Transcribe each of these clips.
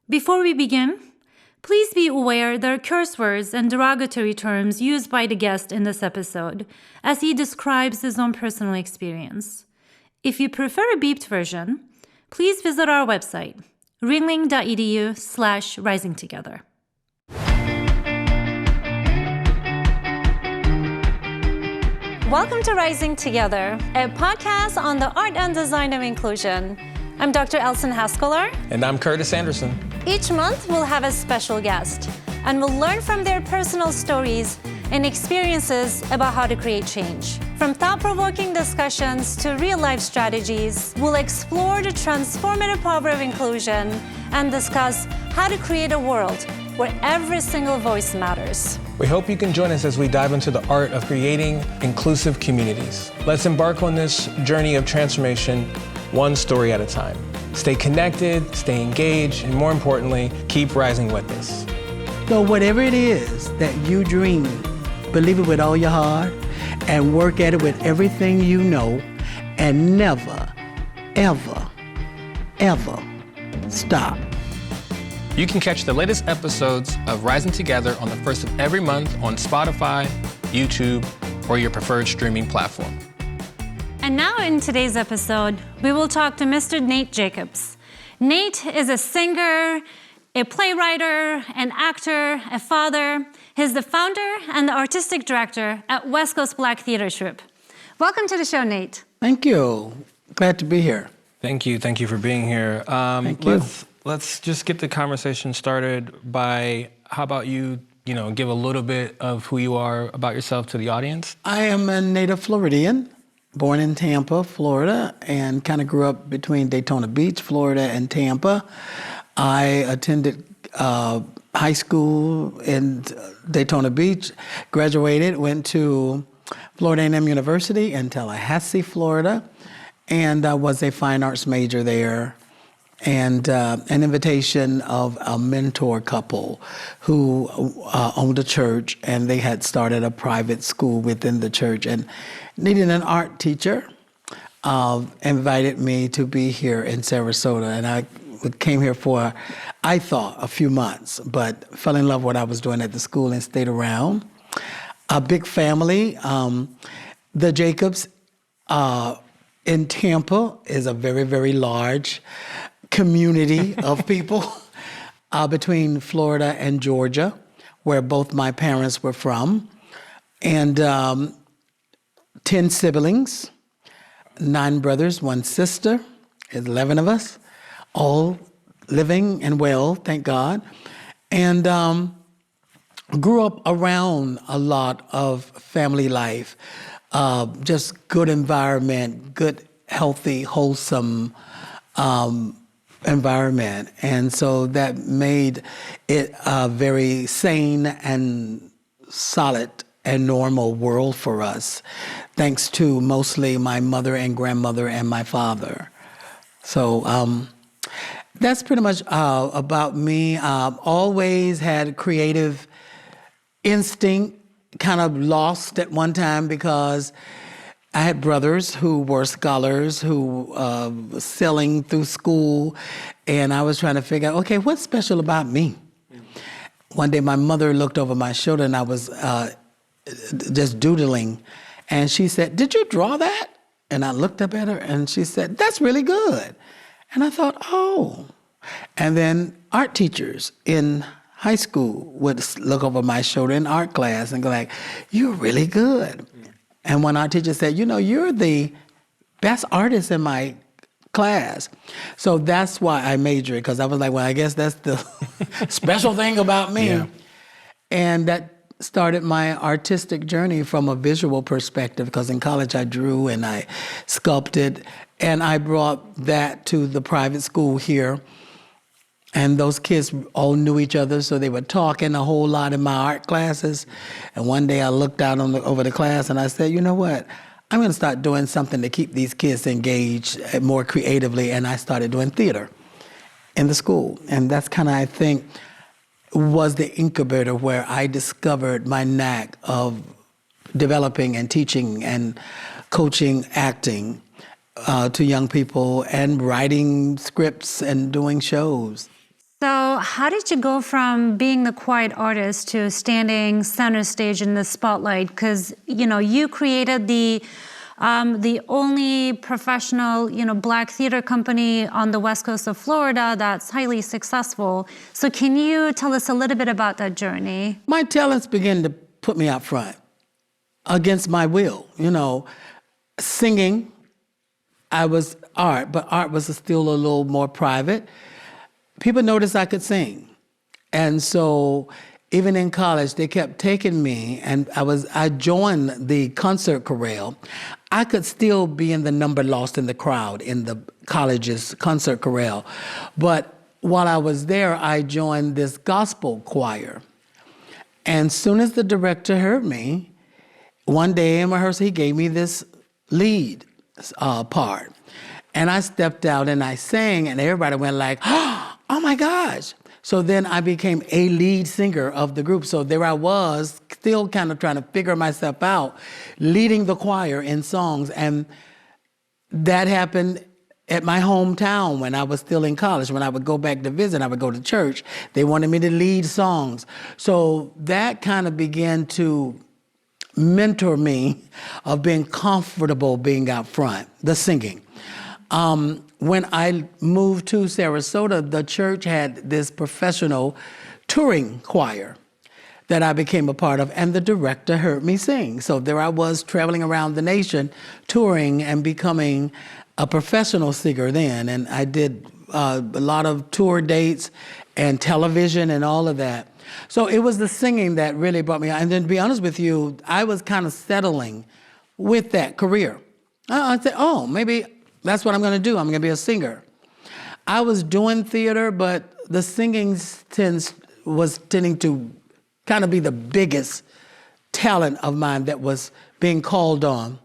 Before we begin, please be aware there are curse words and derogatory terms used by the guest in this episode, as he describes his own personal experience. If you prefer a beeped version, please visit our website, ringling.edu/risingtogether. Welcome to Rising Together, a podcast on the art and design of inclusion. I'm Dr. Elson Haskolar. And I'm Curtis Anderson. Each month, we'll have a special guest, and we'll learn from their personal stories and experiences about how to create change. From thought-provoking discussions to real-life strategies, we'll explore the transformative power of inclusion and discuss how to create a world where every single voice matters. We hope you can join us as we dive into the art of creating inclusive communities. Let's embark on this journey of transformation, one story at a time. Stay connected, stay engaged, and more importantly, keep rising with us. So whatever it is that you dream, believe it with all your heart and work at it with everything you know, and never, ever, ever stop. You can catch the latest episodes of Rising Together on the first of every month on Spotify, YouTube, or your preferred streaming platform. And now in today's episode, we will talk to Mr. Nate Jacobs. Nate is a singer, a playwright, an actor, a father. He's the founder and the artistic director at West Coast Black Theater Troupe. Welcome to the show, Nate. Thank you. Glad to be here. Thank you for being here. Thank you. Let's just get the conversation started by, how about you give a little bit of who you are about yourself to the audience? I am a native Floridian, born in Tampa, Florida, and kind of grew up between Daytona Beach, Florida, and Tampa. I attended high school in Daytona Beach, graduated, went to Florida A&M University in Tallahassee, Florida, and I was a fine arts major there. And an invitation of a mentor couple who owned a church, and they had started a private school within the church and needed an art teacher, invited me to be here in Sarasota. And I came here for, I thought, a few months, but fell in love with what I was doing at the school and stayed around. A big family. The Jacobs in Tampa is a very, very large community of people between Florida and Georgia, where both my parents were from, and 10 siblings, 9 brothers, 1 sister, 11 of us, all living and well, thank God, and grew up around a lot of family life, just good environment, good, healthy, wholesome environment. And so that made it a very sane and solid and normal world for us, thanks to mostly my mother and grandmother and my father. So that's pretty much about me. Always had creative instinct, kind of lost at one time because I had brothers who were scholars who were sailing through school, and I was trying to figure out, okay, what's special about me? One day my mother looked over my shoulder and I was just doodling, and she said, "Did you draw that?" And I looked up at her and she said, "That's really good." And I thought, oh. And then art teachers in high school would look over my shoulder in art class and go like, "You're really good." And one art teacher said, "You're the best artist in my class." So that's why I majored, because I was like, well, I guess that's the special thing about me. Yeah. And that started my artistic journey from a visual perspective, because in college I drew and I sculpted, and I brought that to the private school here. And those kids all knew each other, so they were talking a whole lot in my art classes. And one day I looked out over the class and I said, you know what? I'm going to start doing something to keep these kids engaged more creatively. And I started doing theater in the school. And that's kind of, I think, was the incubator where I discovered my knack of developing and teaching and coaching acting to young people and writing scripts and doing shows. So how did you go from being the quiet artist to standing center stage in the spotlight? Because, you created the only professional, Black theater company on the west coast of Florida that's highly successful. So can you tell us a little bit about that journey? My talents began to put me out front against my will. Singing, I was art, but art was still a little more private. People noticed I could sing. And so even in college, they kept taking me, and I joined the concert chorale. I could still be in the number lost in the crowd in the college's concert chorale. But while I was there, I joined this gospel choir. And soon as the director heard me, one day in rehearsal, he gave me this lead part. And I stepped out and I sang, and everybody went like, oh my gosh. So then I became a lead singer of the group. So there I was, still kind of trying to figure myself out, leading the choir in songs. And that happened at my hometown when I was still in college. When I would go back to visit, I would go to church. They wanted me to lead songs. So that kind of began to mentor me of being comfortable being out front, the singing. When I moved to Sarasota, the church had this professional touring choir that I became a part of, and the director heard me sing. So there I was traveling around the nation, touring and becoming a professional singer then. And I did a lot of tour dates and television and all of that. So it was the singing that really brought me out. And then to be honest with you, I was kind of settling with that career. I said, oh, maybe that's what I'm going to do. I'm going to be a singer. I was doing theater, but the singing was tending to kind of be the biggest talent of mine that was being called on.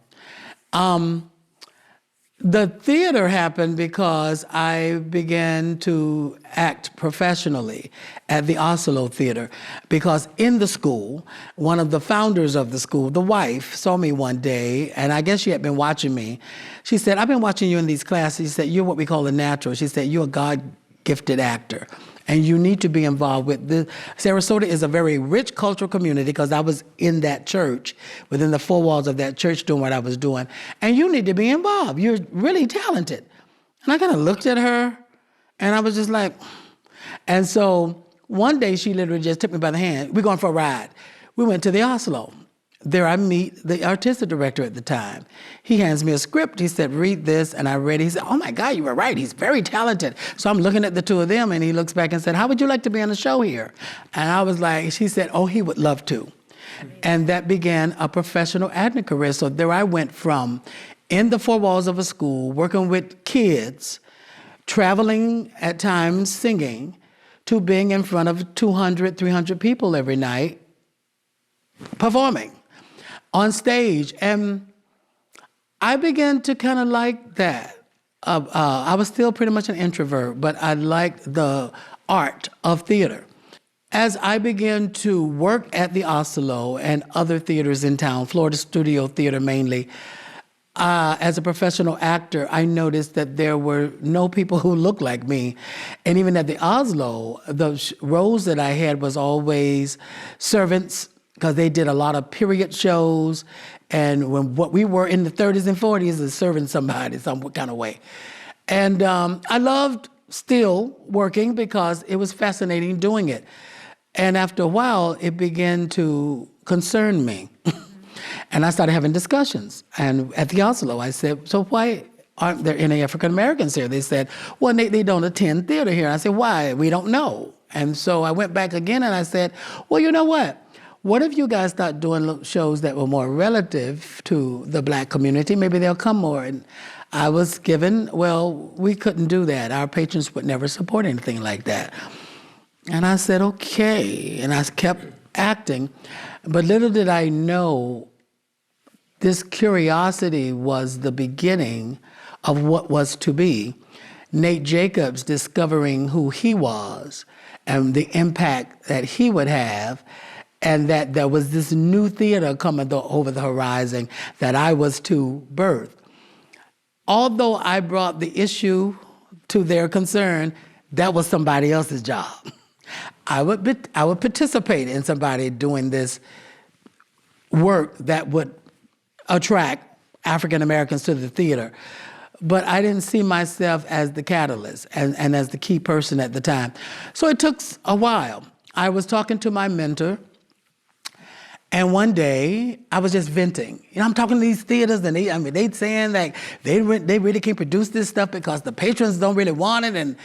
The theater happened because I began to act professionally at the Asolo Theatre, because in the school, one of the founders of the school, the wife, saw me one day, and I guess she had been watching me. She said, I've been watching you in these classes. She said, you're what we call a natural. She said, you're a God-gifted actor, and you need to be involved with this. Sarasota is a very rich cultural community, because I was in that church, within the four walls of that church doing what I was doing, and you need to be involved. You're really talented. And I kind of looked at her, and I was just like, and so one day she literally just took me by the hand. We're going for a ride. We went to the Asolo. There I meet the artistic director at the time. He hands me a script. He said, read this, and I read it. He said, oh my God, you were right. He's very talented. So I'm looking at the two of them, and he looks back and said, how would you like to be on the show here? And I was like, she said, oh, he would love to. And that began a professional acting career. So there I went from in the four walls of a school, working with kids, traveling at times, singing, to being in front of 200, 300 people every night, performing on stage. And I began to kind of like that. I was still pretty much an introvert, but I liked the art of theater. As I began to work at the Asolo and other theaters in town, Florida Studio Theater mainly, as a professional actor, I noticed that there were no people who looked like me. And even at the Asolo, the roles that I had was always servants, because they did a lot of period shows. And what we were in the 30s and 40s is serving somebody some kind of way. And I loved still working because it was fascinating doing it. And after a while, it began to concern me. And I started having discussions. And at the Asolo, I said, so why aren't there any African Americans here? They said, well, they don't attend theater here. I said, why? We don't know. And so I went back again and I said, well, you know what? What if you guys start doing shows that were more relative to the Black community? Maybe they'll come more. And I was given, well, we couldn't do that. Our patrons would never support anything like that. And I said, okay. And I kept acting. But little did I know, this curiosity was the beginning of what was to be. Nate Jacobs discovering who he was and the impact that he would have, and that there was this new theater coming over the horizon that I was to birth. Although I brought the issue to their concern, that was somebody else's job. I would participate in somebody doing this work that would attract African Americans to the theater. But I didn't see myself as the catalyst and as the key person at the time. So it took a while. I was talking to my mentor, and one day I was just venting. You know, I'm talking to these theaters, and they saying that they really can't produce this stuff because the patrons don't really want it.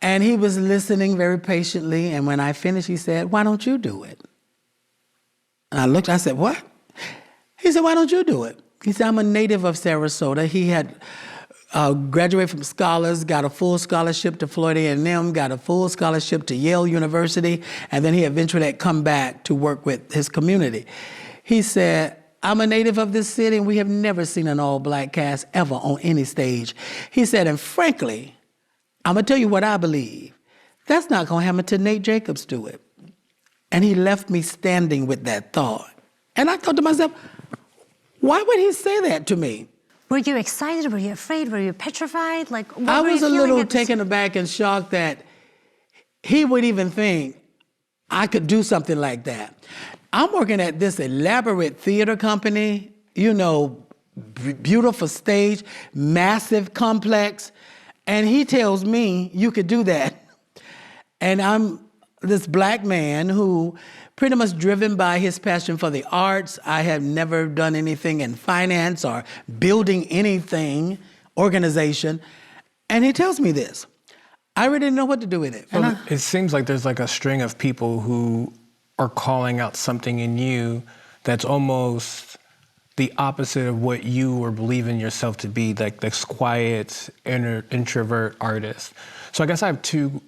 And he was listening very patiently, and when I finished, he said, "Why don't you do it?" And I looked, I said, "What?" He said, "Why don't you do it?" He said, "I'm a native of Sarasota." He had graduated from Scholars, got a full scholarship to Florida A&M, got a full scholarship to Yale University, and then he eventually had come back to work with his community. He said, "I'm a native of this city, and we have never seen an all-black cast ever on any stage." He said, "And frankly, I'm going to tell you what I believe. That's not going to happen till Nate Jacobs do it." And he left me standing with that thought. And I thought to myself, why would he say that to me? Were you excited? Were you afraid? Were you petrified? Like, what I were was you a feeling little at this- taken aback and shocked that he would even think I could do something like that. I'm working at this elaborate theater company, you know, beautiful stage, massive complex, and he tells me you could do that. And I'm this black man who pretty much driven by his passion for the arts. I have never done anything in finance or building anything, organization. And he tells me this. I really didn't know what to do with it. So it seems like there's like a string of people who are calling out something in you that's almost the opposite of what you were believing yourself to be, like this quiet, introvert artist. So I guess I have two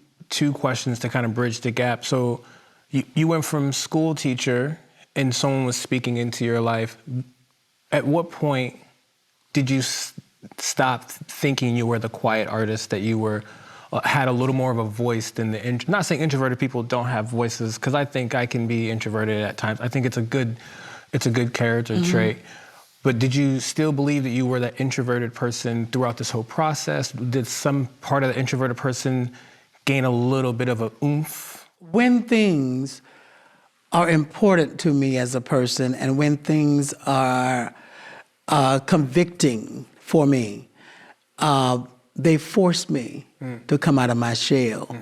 questions to kind of bridge the gap. So you went from school teacher and someone was speaking into your life. At what point did you stop thinking you were the quiet artist, that you were had a little more of a voice than the not saying introverted people don't have voices, because I think I can be introverted at times. I think it's a good character trait. But did you still believe that you were that introverted person throughout this whole process? Did some part of the introverted person gain a little bit of a oomph? When things are important to me as a person, and when things are convicting for me, they force me to come out of my shell.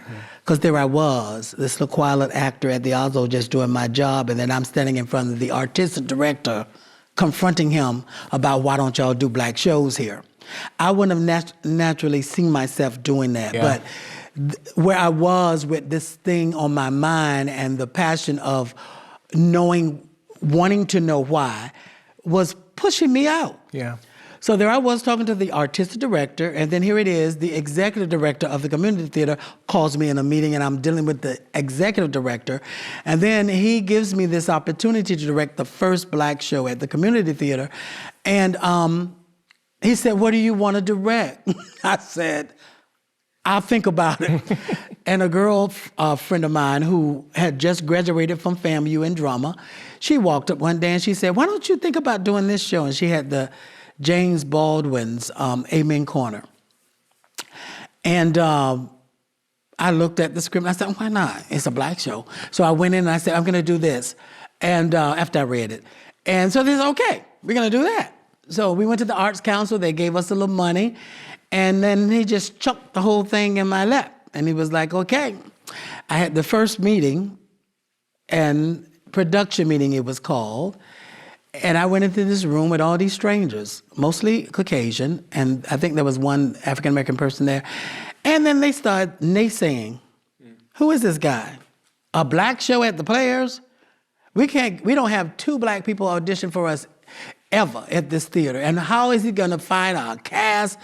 Because there I was, this little quiet actor at the Asolo just doing my job, and then I'm standing in front of the artistic director confronting him about, why don't y'all do black shows here? I wouldn't have naturally seen myself doing that, but where I was with this thing on my mind and the passion of wanting to know why, was pushing me out. Yeah. So there I was talking to the artistic director, and then here it is, the executive director of the community theater calls me in a meeting, and I'm dealing with the executive director. And then he gives me this opportunity to direct the first black show at the community theater. And he said, "What do you want to direct?" I said, "I'll think about it." And a girl friend of mine who had just graduated from FAMU in drama, she walked up one day and she said, "Why don't you think about doing this show?" And she had the James Baldwin's Amen Corner. And I looked at the script and I said, "Why not? It's a black show." So I went in and I said, "I'm going to do this." And after I read it. And so they said, "Okay, we're going to do that." So we went to the Arts Council. They gave us a little money. And then he just chucked the whole thing in my lap. And he was like, "Okay." I had the first meeting, and production meeting it was called. And I went into this room with all these strangers, mostly Caucasian, and I think there was one African-American person there. And then they started naysaying, "Who is this guy? A black show at the Players? We don't have two black people audition for us ever at this theater. And how is he gonna find our cast?"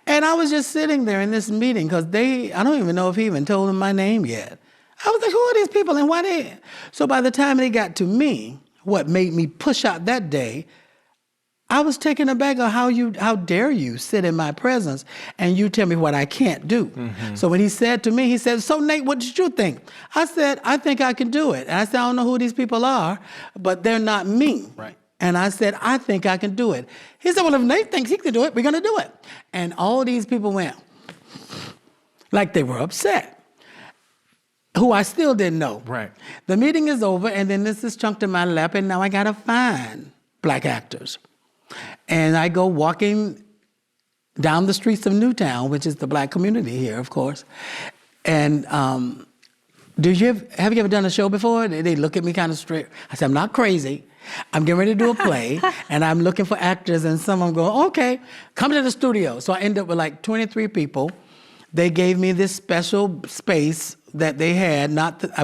And I was just sitting there in this meeting, because I don't even know if he even told them my name yet. I was like, who are these people and why they? So by the time they got to me, what made me push out that day, I was taken aback of how dare you sit in my presence and you tell me what I can't do. So when he said to me, he said, "So Nate, what did you think?" I said, "I think I can do it." And I said, "I don't know who these people are, but they're not me." Right. And I said, "I think I can do it." He said, "Well, if Nate thinks he can do it, we're gonna do it." And all these people went like they were upset. who I still didn't know. Right. The meeting is over, and then this is chunked in my lap, and now I got to find black actors. And I go walking down the streets of Newtown, which is the black community here, of course. And have you ever done a show before? They look at me kind of straight. I said, I'm not crazy. I'm getting ready to do a play, and I'm looking for actors, and some of them go, okay, come to the studio. So I end up with like 23 people. They gave me this special space that they had.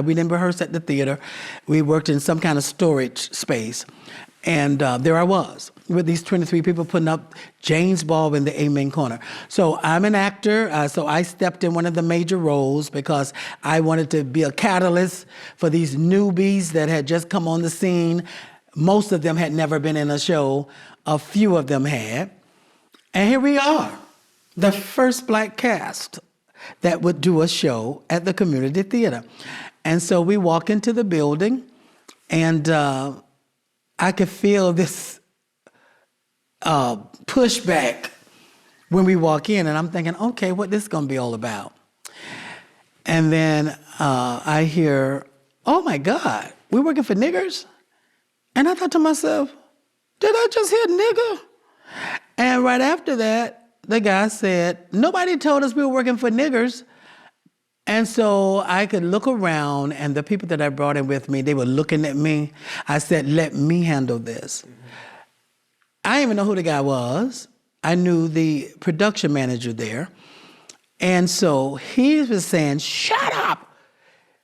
We didn't rehearse at the theater. We worked in some kind of storage space. And there I was with these 23 people putting up Jane's Ball in the Amen Corner. So I'm an actor, so I stepped in one of the major roles because I wanted to be a catalyst for these newbies that had just come on the scene. Most of them had never been in a show. A few of them had. And here we are, the first black cast that would do a show at the community theater. And so we walk into the building, and I could feel this pushback when we walk in, and I'm thinking, okay, what this gonna be all about? And then I hear, oh my God, we're working for niggers? And I thought to myself, did I just hear nigger? And right after that, the guy said, nobody told us we were working for niggers. And so I could look around, and the people that I brought in with me, they were looking at me. I said, let me handle this. I didn't even know who the guy was. I knew the production manager there. And so he was saying, shut up.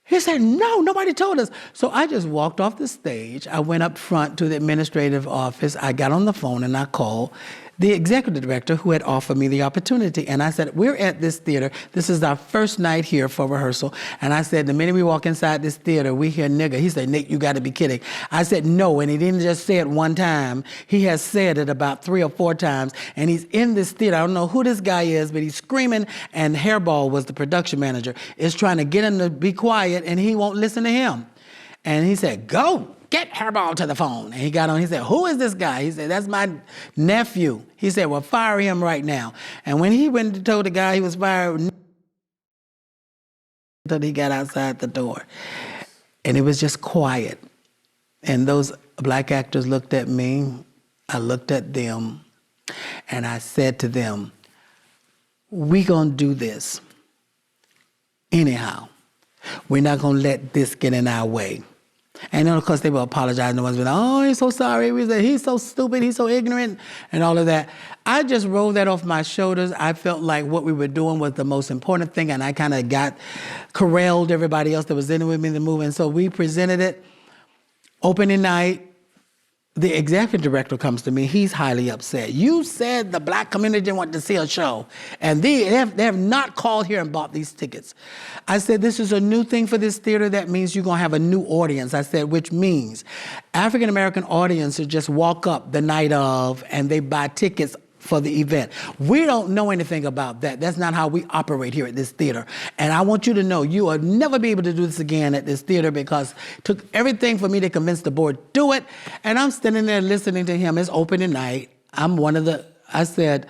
He said, no, nobody told us. So I just walked off the stage. I went up front to the administrative office. I got on the phone and I called the executive director who had offered me the opportunity. And I said, we're at this theater. This is our first night here for rehearsal. And I said, the minute we walk inside this theater, we hear nigger. He said, Nick, you got to be kidding. I said, no, and he didn't just say it one time. He has said it about 3 or 4 times. And he's in this theater. I don't know who this guy is, but he's screaming. And Hairball was the production manager, is trying to get him to be quiet, and he won't listen to him. And he said, go. Get Hairball to the phone. And he got on, he said, who is this guy? He said, that's my nephew. He said, well, fire him right now. And when he went and told the guy he was fired, until he got outside the door. And it was just quiet. And those black actors looked at me, I looked at them, and I said to them, we gonna do this anyhow. We're not gonna let this get in our way. And then, of course, they will apologize. No one's been like, oh, he's so sorry. We said, he's so stupid. He's so ignorant, and all of that. I just rolled that off my shoulders. I felt like what we were doing was the most important thing, and I kind of corralled everybody else that was in with me in the movie. And so we presented it. Opening night, the executive director comes to me. He's highly upset. You said the black community didn't want to see a show, and they have not called here and bought these tickets. I said, this is a new thing for this theater. That means you're going to have a new audience. I said, which means African-American audiences just walk up the night of, and they buy tickets for the event. We don't know anything about that. That's not how we operate here at this theater. And I want you to know you will never be able to do this again at this theater, because it took everything for me to convince the board, do it. And I'm standing there listening to him. It's opening night. I said,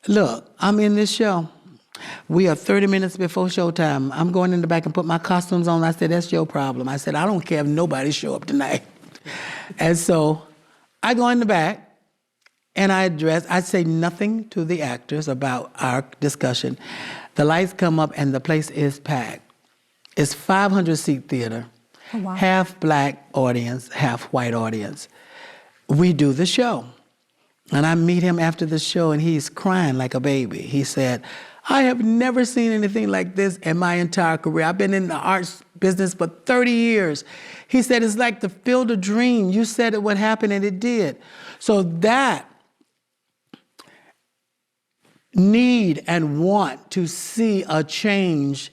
look, I'm in this show. We are 30 minutes before showtime. I'm going in the back and put my costumes on. I said, that's your problem. I said, I don't care if nobody show up tonight. And so I go in the back, and I say nothing to the actors about our discussion. The lights come up, and the place is packed. It's 500-seat theater, oh, wow. Half black audience, half white audience. We do the show. And I meet him after the show, and he's crying like a baby. He said, I have never seen anything like this in my entire career. I've been in the arts business for 30 years. He said, it's like the field of dream. You said it would happen, and it did. So that need and want to see a change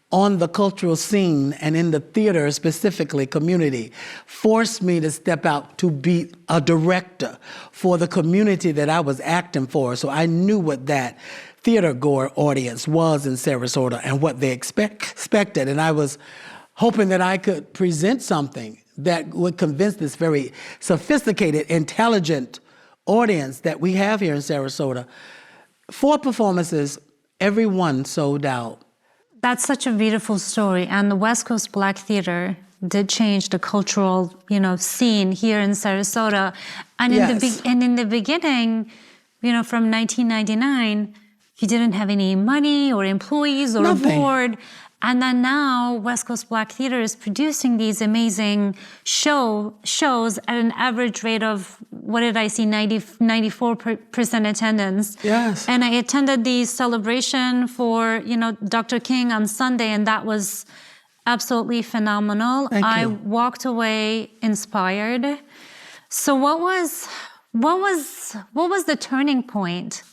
on the cultural scene and in the theater, specifically community, forced me to step out to be a director for the community that I was acting for. So I knew what that theater-goer audience was in Sarasota and what they expected. And I was hoping that I could present something that would convince this very sophisticated, intelligent audience that we have here in Sarasota. 4 performances, every one sold out. That's such a beautiful story. And the West Coast Black Theater did change the cultural, scene here in Sarasota. And in the beginning, from 1999, you didn't have any money or employees or Nothing. a board. And then now West Coast Black Theater is producing these amazing shows at an average rate of, what did I see, 94% attendance. Yes. And I attended the celebration for, Dr. King on Sunday, and that was absolutely phenomenal. Thank you. I walked away inspired. So what was the turning point?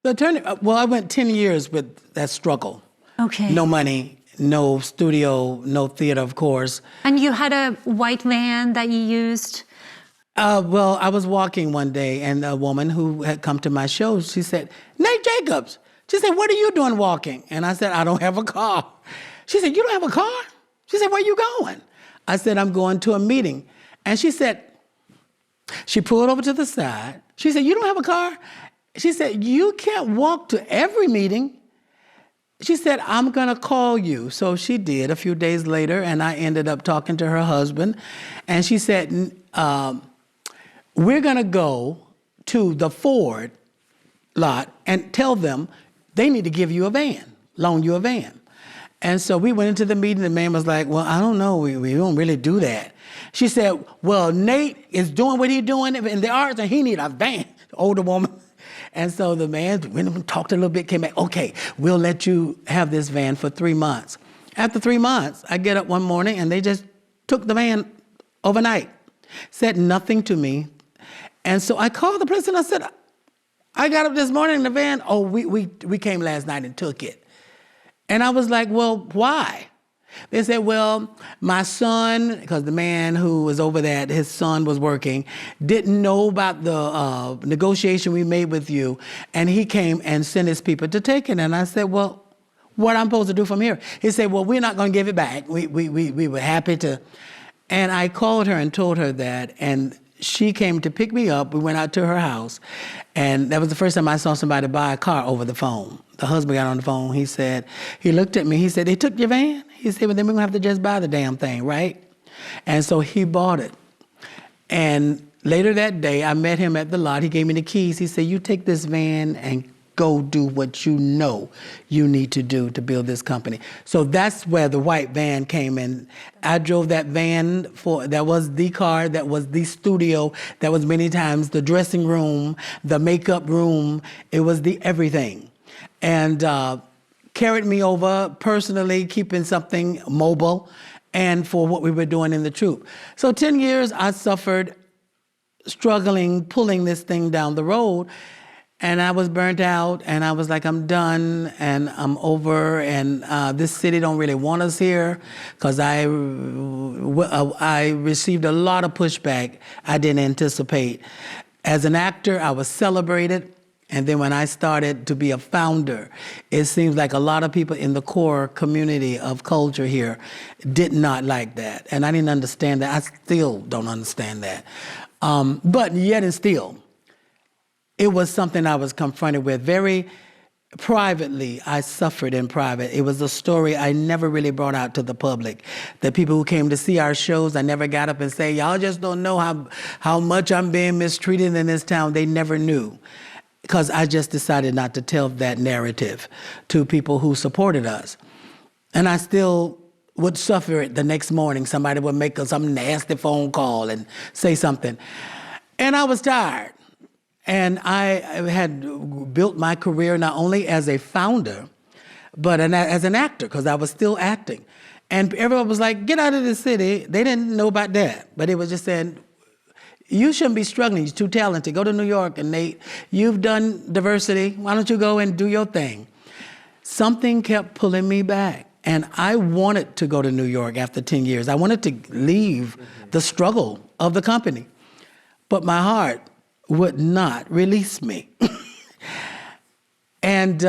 Well, I went 10 years with that struggle. Okay. No money, no studio, no theater, of course. And you had a white van that you used? Well, I was walking one day, and a woman who had come to my show, she said, "Nate Jacobs." She said, "What are you doing walking?" And I said, "I don't have a car." She said, "You don't have a car?" She said, "Where you going?" I said, "I'm going to a meeting." And she said, she pulled over to the side. She said, "You don't have a car?" She said, "You can't walk to every meeting." She said, "I'm going to call you." So she did a few days later, and I ended up talking to her husband. And she said, "We're going to go to the Ford lot and tell them they need to give you a van, loan you a van." And so we went into the meeting. The man was like, "Well, I don't know. We don't really do that." She said, "Well, Nate is doing what he's doing in the arts, and he need a van." The older woman. And so the man went and talked a little bit, came back, "Okay, we'll let you have this van for 3 months." After 3 months, I get up one morning and they just took the van overnight, said nothing to me. And so I called the president. I said, "I got up this morning in the van." "Oh, we came last night and took it." And I was like, "Well, why?" They said, "Well, my son," because the man who was over that, his son was working, "didn't know about the negotiation we made with you, and he came and sent his people to take it." And I said, "Well, what I'm supposed to do from here?" He said, "Well, we're not going to give it back. We were happy to." And I called her and told her that, and she came to pick me up. We went out to her house, and that was the first time I saw somebody buy a car over the phone. The husband got on the phone. He said, he looked at me. He said, "They took your van?" He said, "Well, then we're going to have to just buy the damn thing, right?" And so he bought it. And later that day, I met him at the lot. He gave me the keys. He said, "You take this van and go do what you know you need to do to build this company." So that's where the white van came in. I drove that van that was the car, that was the studio, that was many times the dressing room, the makeup room. It was the everything. And carried me over personally, keeping something mobile, and for what we were doing in the troupe. So 10 years I suffered, struggling, pulling this thing down the road. And I was burnt out, and I was like, I'm done, and I'm over, and this city don't really want us here, because I received a lot of pushback I didn't anticipate. As an actor, I was celebrated, and then when I started to be a founder, it seems like a lot of people in the core community of culture here did not like that, and I didn't understand that. I still don't understand that. But yet and still, it was something I was confronted with. Very privately, I suffered in private. It was a story I never really brought out to the public. The people who came to see our shows, I never got up and say, "Y'all just don't know how much I'm being mistreated in this town." They never knew, because I just decided not to tell that narrative to people who supported us. And I still would suffer it the next morning. Somebody would make some nasty phone call and say something. And I was tired. And I had built my career not only as a founder, but as an actor, because I was still acting. And everyone was like, "Get out of the city." They didn't know about that. But it was just saying, "You shouldn't be struggling. You're too talented. Go to New York, and Nate, you've done diversity. Why don't you go and do your thing?" Something kept pulling me back. And I wanted to go to New York after 10 years. I wanted to leave the struggle of the company. But my heart would not release me. And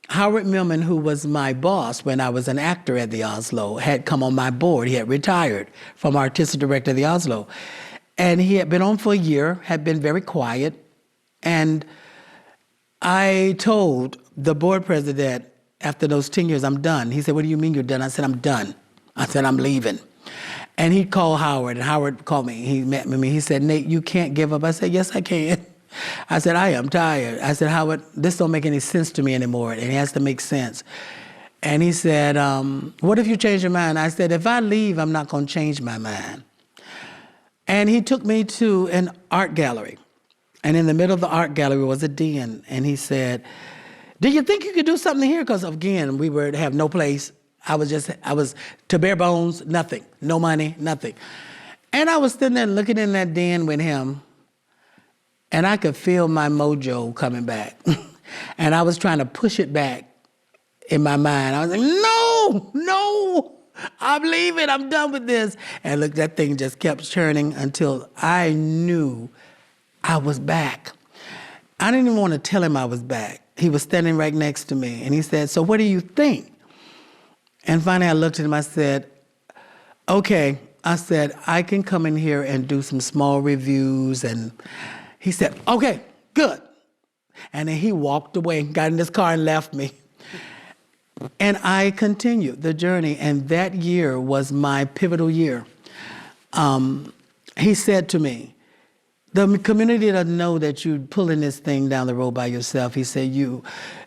Howard Millman, who was my boss when I was an actor at the Asolo, had come on my board. He had retired from artistic director of the Asolo. And he had been on for a year, had been very quiet. And I told the board president after those 10 years, I'm done. He said, what do you mean you're done? I said, I'm done. I said, I'm leaving. And he called Howard, and Howard called me. He met with me. He said, Nate, you can't give up. I said, yes, I can. I said, I am tired. I said, Howard, this don't make any sense to me anymore. And it has to make sense. And he said, what if you change your mind? I said, if I leave, I'm not going to change my mind. And he took me to an art gallery. And in the middle of the art gallery was a den. And he said, do you think you could do something here? Because, again, we were to have no place. I was to bare bones, nothing. No money, nothing. And I was sitting there looking in that den with him. And I could feel my mojo coming back. And I was trying to push it back in my mind. I was like, no, I'm leaving. I'm done with this. And look, that thing just kept churning until I knew I was back. I didn't even want to tell him I was back. He was standing right next to me. And he said, so what do you think? And finally I looked at him. I said, okay. I said, I can come in here and do some small reviews. And he said, okay, good. And then he walked away, got in his car and left me. And I continued the journey, and that year was my pivotal year. He said to me, the community doesn't know that you're pulling this thing down the road by yourself. He said,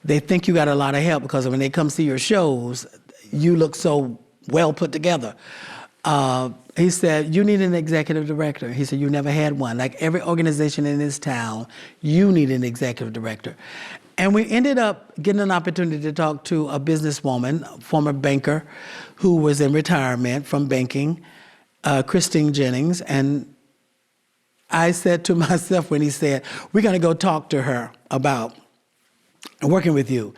they think you got a lot of help because when they come see your shows, you look so well put together. He said, you need an executive director. He said, you never had one. Like every organization in this town, you need an executive director. And we ended up getting an opportunity to talk to a businesswoman, a former banker, who was in retirement from banking, Christine Jennings. And I said to myself when he said, we're going to go talk to her about working with you.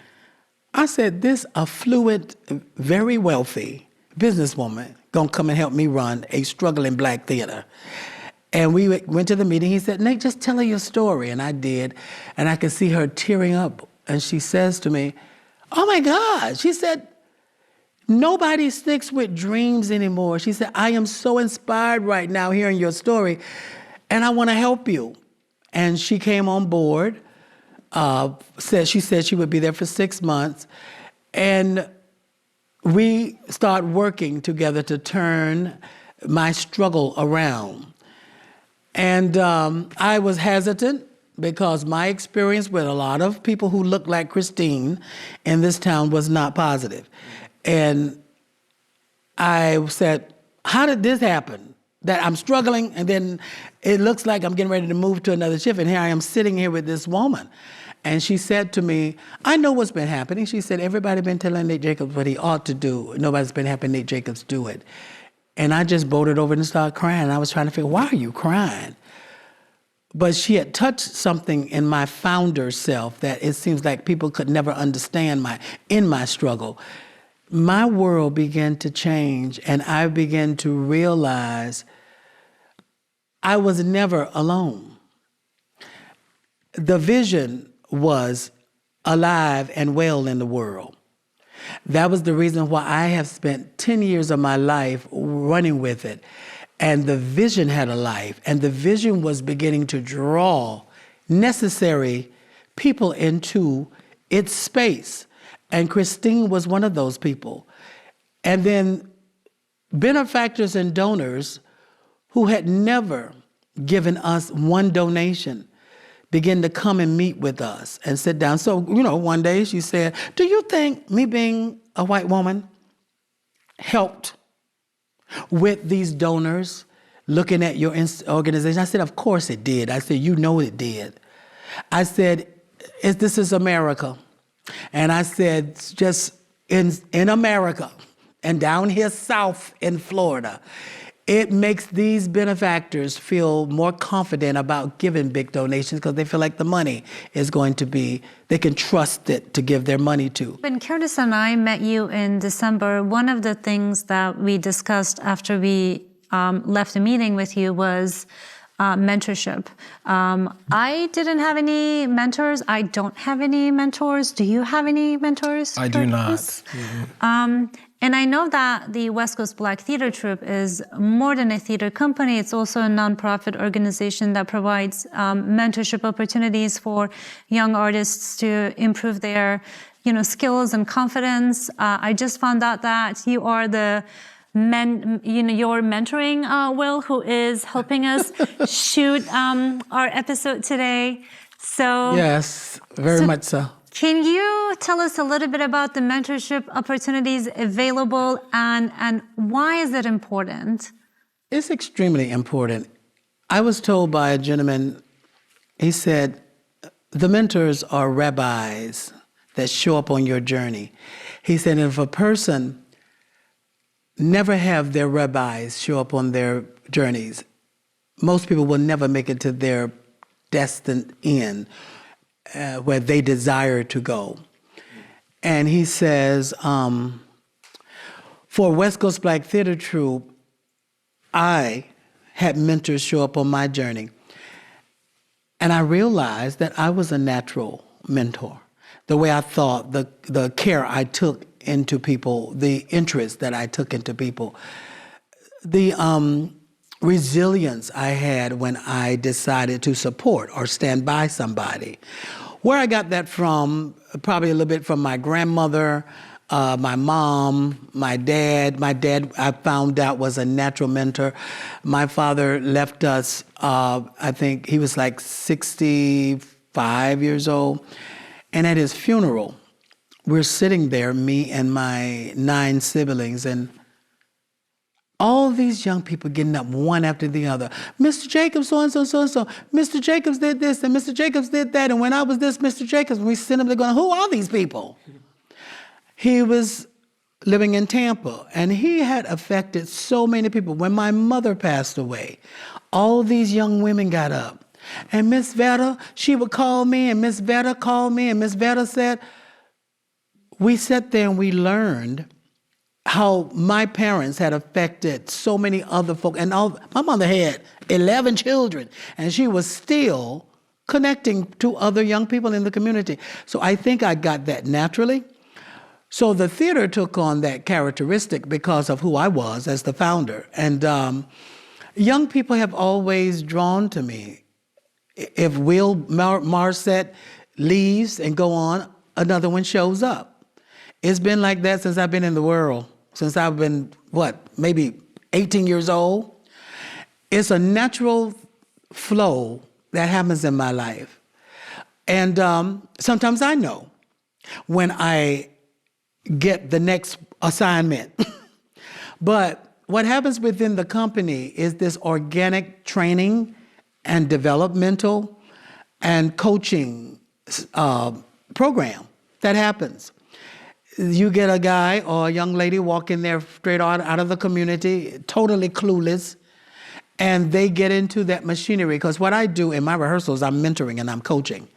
I said, this affluent, very wealthy businesswoman going to come and help me run a struggling black theater. And we went to the meeting. He said, Nate, just tell her your story. And I did. And I could see her tearing up. And she says to me, oh, my God. She said, nobody sticks with dreams anymore. She said, I am so inspired right now hearing your story, and I want to help you. And she came on board. She said she would be there for 6 months. And we started working together to turn my struggle around. And I was hesitant because my experience with a lot of people who looked like Christine in this town was not positive. And I said, how did this happen? That I'm struggling and then it looks like I'm getting ready to move to another shift, and here I am sitting here with this woman. And she said to me, I know what's been happening. She said, everybody been telling Nate Jacobs what he ought to do. Nobody's been helping Nate Jacobs do it. And I just bolted over and started crying. I was trying to figure, why are you crying? But she had touched something in my founder self that it seems like people could never understand in my struggle. My world began to change, and I began to realize I was never alone. The vision was alive and well in the world. That was the reason why I have spent 10 years of my life running with it. And the vision had a life, and the vision was beginning to draw necessary people into its space. And Christine was one of those people. And then benefactors and donors who had never given us one donation began to come and meet with us and sit down. So, one day she said, do you think me being a white woman helped with these donors looking at your organization? I said, of course it did. I said, it did. I said, this is America. And I said, just in America and down here south in Florida, it makes these benefactors feel more confident about giving big donations because they feel like the money is going to be, they can trust it to give their money to. When Curtis and I met you in December, one of the things that we discussed after we left the meeting with you was mentorship. I didn't have any mentors. I don't have any mentors. Do you have any mentors? I do not. And I know that the West Coast Black Theater Troupe is more than a theater company. It's also a nonprofit organization that provides mentorship opportunities for young artists to improve their, skills and confidence. I just found out that you are the you're mentoring Will, who is helping us shoot our episode today. So yes, very much so. Can you tell us a little bit about the mentorship opportunities available and why is it important? It's extremely important. I was told by a gentleman, he said, the mentors are rabbis that show up on your journey. He said, if a person never have their rabbis show up on their journeys, most people will never make it to their destined end. Where they desire to go. And he says, for West Coast Black Theater Troupe, I had mentors show up on my journey. And I realized that I was a natural mentor. The way I thought, the care I took into people, the interest that I took into people, the resilience I had when I decided to support or stand by somebody. Where I got that from, probably a little bit from my grandmother, my mom, my dad. My dad, I found out, was a natural mentor. My father left us, I think he was like 65 years old. And at his funeral, we're sitting there, me and my 9 siblings, and all these young people getting up one after the other. Mr. Jacobs, so-and-so, so-and-so. Mr. Jacobs did this, and Mr. Jacobs did that. And when I was this, Mr. Jacobs, we sent him there going, who are these people? He was living in Tampa, and he had affected so many people. When my mother passed away, all these young women got up. And Miss Vetta, she would call me, and Miss Vetta called me, and Miss Vetta said, we sat there and we learned how my parents had affected so many other folk. And my mother had 11 children, and she was still connecting to other young people in the community. So I think I got that naturally. So the theater took on that characteristic because of who I was as the founder. And young people have always drawn to me. If Will Marset leaves and go on, another one shows up. It's been like that since I've been in the world, since I've been, maybe 18 years old. It's a natural flow that happens in my life. And sometimes I know when I get the next assignment. But what happens within the company is this organic training and developmental and coaching program that happens. You get a guy or a young lady walking there straight out of the community, totally clueless, and they get into that machinery. Because what I do in my rehearsals, I'm mentoring and I'm coaching.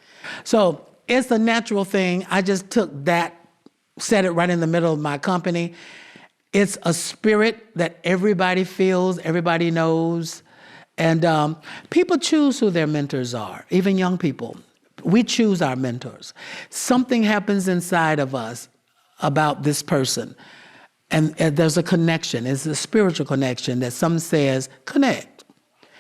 So it's a natural thing. I just took that, set it right in the middle of my company. It's a spirit that everybody feels, everybody knows. And people choose who their mentors are, even young people. We choose our mentors. Something happens inside of us about this person. And there's a connection. It's a spiritual connection that some says connect.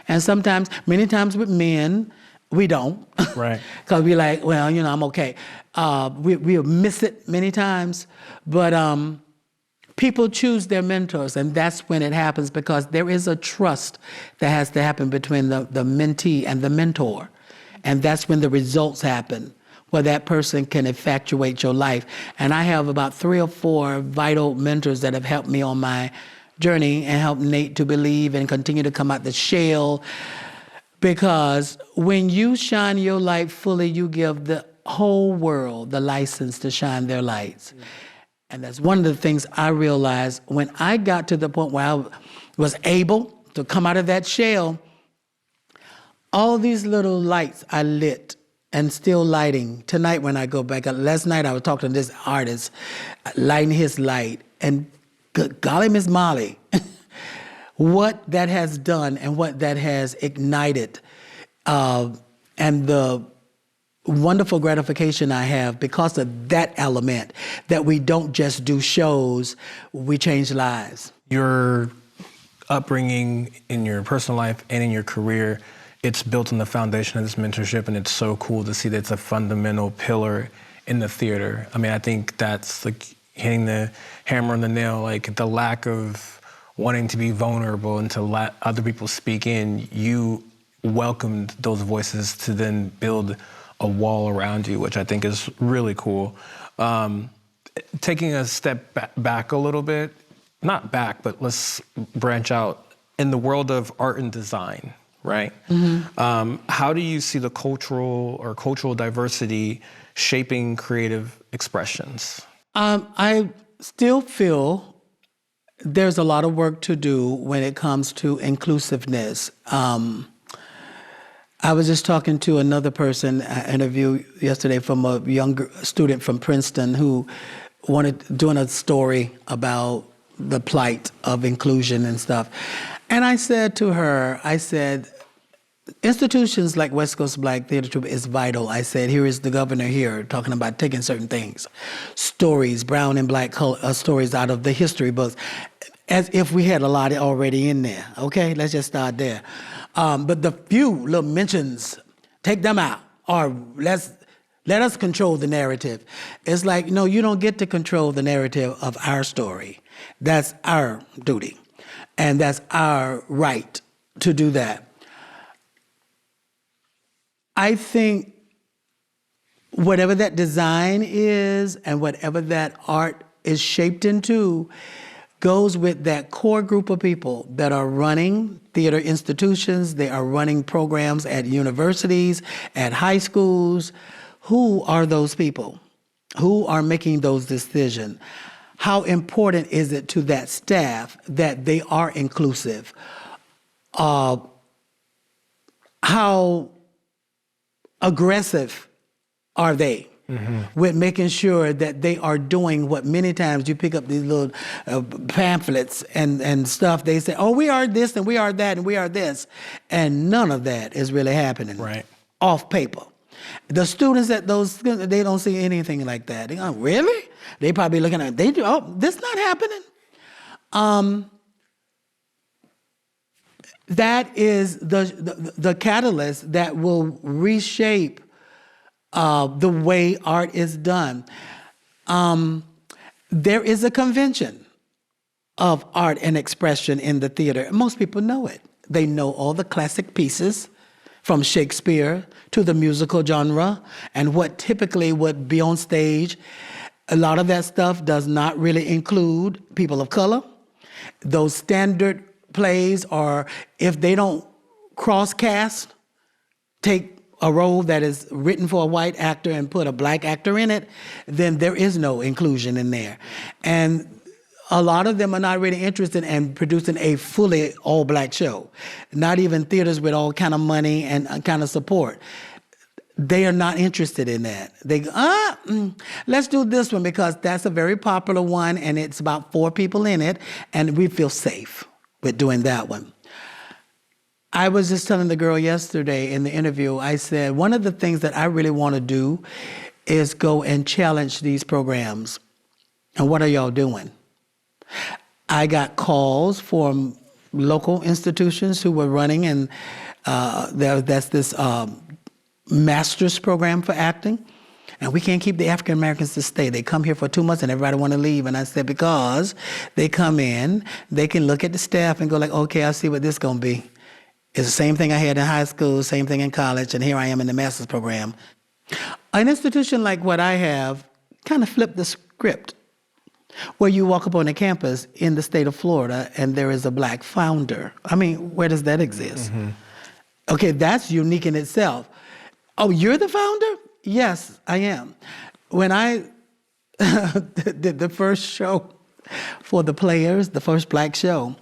And sometimes, many times with men, we don't. Right. Because we're like, well, I'm okay. We'll miss it many times. But people choose their mentors, and that's when it happens, because there is a trust that has to happen between the mentee and the mentor. And that's when the results happen, where that person can effectuate your life. And I have about 3 or 4 vital mentors that have helped me on my journey and helped Nate to believe and continue to come out the shell. Because when you shine your light fully, you give the whole world the license to shine their lights. And that's one of the things I realized when I got to the point where I was able to come out of that shell. All these little lights I lit and still lighting. Tonight when I go back, last night I was talking to this artist, lighting his light, and golly, Miss Molly, what that has done and what that has ignited, and the wonderful gratification I have because of that element, that we don't just do shows, we change lives. Your upbringing in your personal life and in your career, it's built on the foundation of this mentorship, and it's so cool to see that it's a fundamental pillar in the theater. I mean, I think that's like hitting the hammer on the nail, like the lack of wanting to be vulnerable and to let other people speak in. You welcomed those voices to then build a wall around you, which I think is really cool. Taking a step back a little bit, not back, but let's branch out. In the world of art and design, right? Mm-hmm. How do you see the cultural diversity shaping creative expressions? I still feel there's a lot of work to do when it comes to inclusiveness. I was just talking to another person, I interviewed yesterday from a young student from Princeton who doing a story about the plight of inclusion and stuff. And I said to her, institutions like West Coast Black Theater Troupe is vital. I said, here is the governor here talking about taking certain things, stories, brown and black stories out of the history books, as if we had a lot already in there. Okay, let's just start there. But the few little mentions, take them out, or let us control the narrative. It's like, no, you don't get to control the narrative of our story. That's our duty, and that's our right to do that. I think whatever that design is and whatever that art is shaped into goes with that core group of people that are running theater institutions, they are running programs at universities, at high schools. Who are those people? Who are making those decisions? How important is it to that staff that they are inclusive? How aggressive are they with making sure that they are doing what many times you pick up these little pamphlets and stuff, they say, oh, we are this and we are that and we are this. And none of that is really happening off paper. The students at they don't see anything like that. They go, really? They probably looking at this not happening. That is the catalyst that will reshape the way art is done. There is a convention of art and expression in the theater. Most people know it. They know all the classic pieces from Shakespeare to the musical genre and what typically would be on stage. A lot of that stuff does not really include people of color. Those standard plays, or if they don't cross-cast, take a role that is written for a white actor and put a black actor in it, then there is no inclusion in there. And a lot of them are not really interested in producing a fully all-black show. Not even theaters with all kind of money and kind of support. They are not interested in that. They go, let's do this one because that's a very popular one and it's about 4 people in it and we feel safe with doing that one. I was just telling the girl yesterday in the interview, I said, one of the things that I really want to do is go and challenge these programs. And what are y'all doing? I got calls from local institutions who were running, and that's this master's program for acting. And we can't keep the African Americans to stay. They come here for 2 months and everybody want to leave. And I said, because they come in, they can look at the staff and go like, okay, I see what this is going to be. It's the same thing I had in high school, same thing in college, and here I am in the master's program. An institution like what I have kind of flipped the script, where you walk up on a campus in the state of Florida and there is a black founder. I mean, where does that exist? Mm-hmm. Okay, that's unique in itself. Oh, you're the founder? Yes, I am. When I did the first show for the Players, the first black show,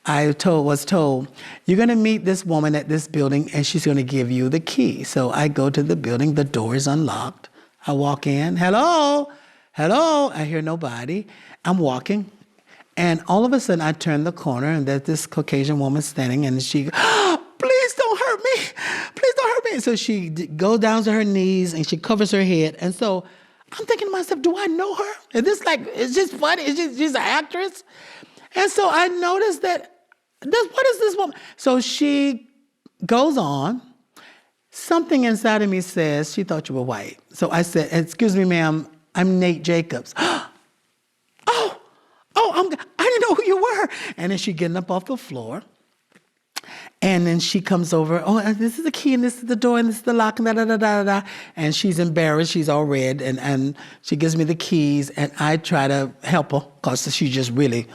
I was told, you're going to meet this woman at this building and she's going to give you the key. So I go to the building, the door is unlocked. I walk in, hello, I hear nobody. I'm walking And all of a sudden, I turned the corner, and there's this Caucasian woman standing, and she, please don't hurt me. Please don't hurt me. So she goes down to her knees, and she covers her head. And so I'm thinking to myself, do I know her? Is this like, it's just funny? She's an actress? And so I noticed that, what is this woman? So she goes on. Something inside of me says, she thought you were white. So I said, excuse me, ma'am, I'm Nate Jacobs. I didn't know who you were. And then she getting up off the floor. And then she comes over, this is the key, and this is the door, and this is the lock, and da-da-da-da-da. And she's embarrassed, she's all red, and she gives me the keys, and I try to help her, because she's just really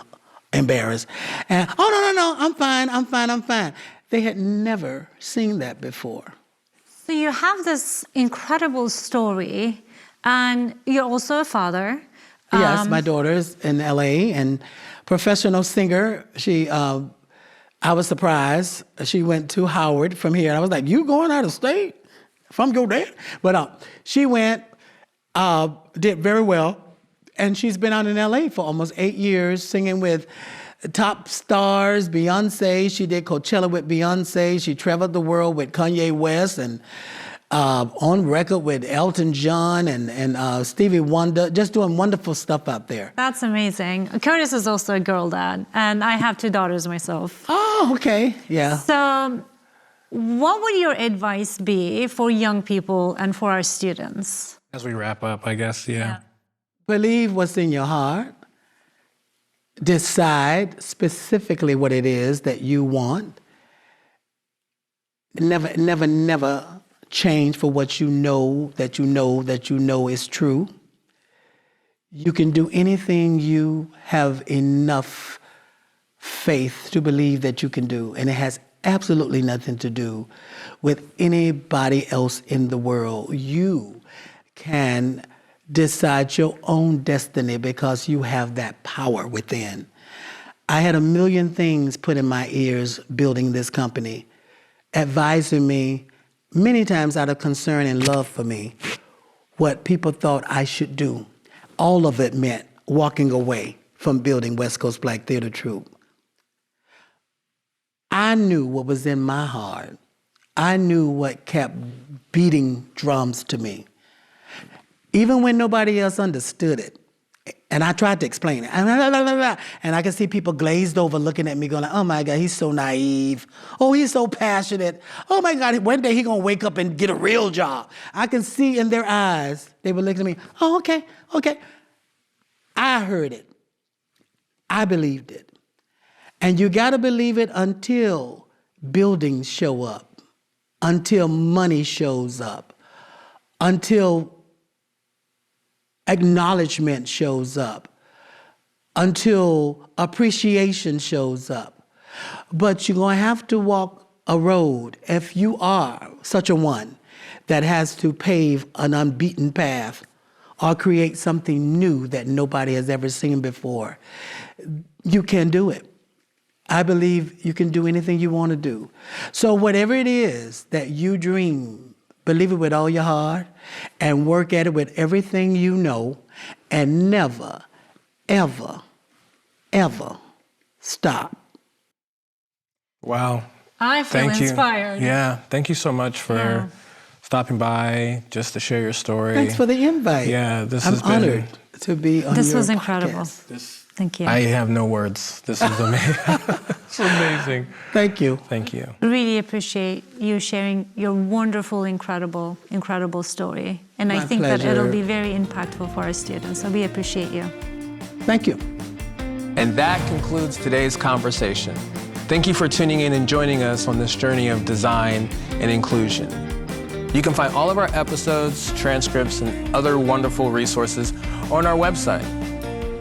embarrassed. And, no, I'm fine. They had never seen that before. So you have this incredible story, and you're also a father. Yes, my daughter's in LA and professional singer. I was surprised. She went to Howard from here. And I was like, you going out of state from your dad? But she went, did very well. And she's been out in LA for almost 8 years singing with top stars, Beyonce. She did Coachella with Beyonce. She traveled the world with Kanye West and on record with Elton John and Stevie Wonder, just doing wonderful stuff out there. That's amazing. Curtis is also a girl dad, and I have 2 daughters myself. Oh, okay, yeah. So what would your advice be for young people and for our students? As we wrap up, I guess, yeah. Believe what's in your heart. Decide specifically what it is that you want. Never change for what you know is true. You can do anything you have enough faith to believe that you can do, and it has absolutely nothing to do with anybody else in the world. You can decide your own destiny because you have that power within. I had a million things put in my ears building this company, advising me many times out of concern and love for me, what people thought I should do. All of it meant walking away from building West Coast Black Theater Troupe. I knew what was in my heart. I knew what kept beating drums to me. Even when nobody else understood it. And I tried to explain it. And I could see people glazed over looking at me going, oh my God, he's so naive. Oh, he's so passionate. Oh my God, one day he's going to wake up and get a real job. I can see in their eyes, they were looking at me, oh, okay. I heard it. I believed it. And you got to believe it until buildings show up, until money shows up, until acknowledgement shows up, until appreciation shows up. But you're going to have to walk a road, if you are such a one that has to pave an unbeaten path or create something new that nobody has ever seen before. You can do it. I believe you can do anything you want to do. So whatever it is that you dream, believe it with all your heart and work at it with everything you know, and never, ever, ever stop. Wow. I feel inspired. Yeah, thank you so much for stopping by just to share your story. Thanks for the invite. Yeah, I'm honored to be on this your was incredible. podcast. Thank you. I have no words. This is amazing. It's amazing. Thank you. Thank you. Really appreciate you sharing your wonderful, incredible story. And I think that it'll be very impactful for our students. So we appreciate you. Thank you. And that concludes today's conversation. Thank you for tuning in and joining us on this journey of design and inclusion. You can find all of our episodes, transcripts, and other wonderful resources on our website,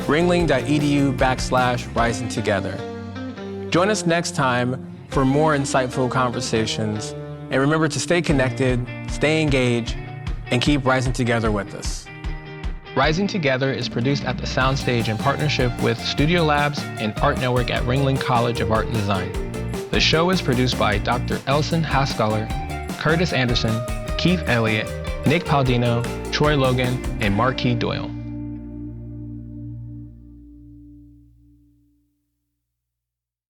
ringling.edu/risingtogether. Join us next time for more insightful conversations. And remember to stay connected, stay engaged, and keep rising together with us. Rising Together is produced at the Soundstage in partnership with Studio Labs and Art Network at Ringling College of Art and Design. The show is produced by Dr. Elson Haskaller, Curtis Anderson, Keith Elliott, Nick Paldino, Troy Logan, and Marquis Doyle.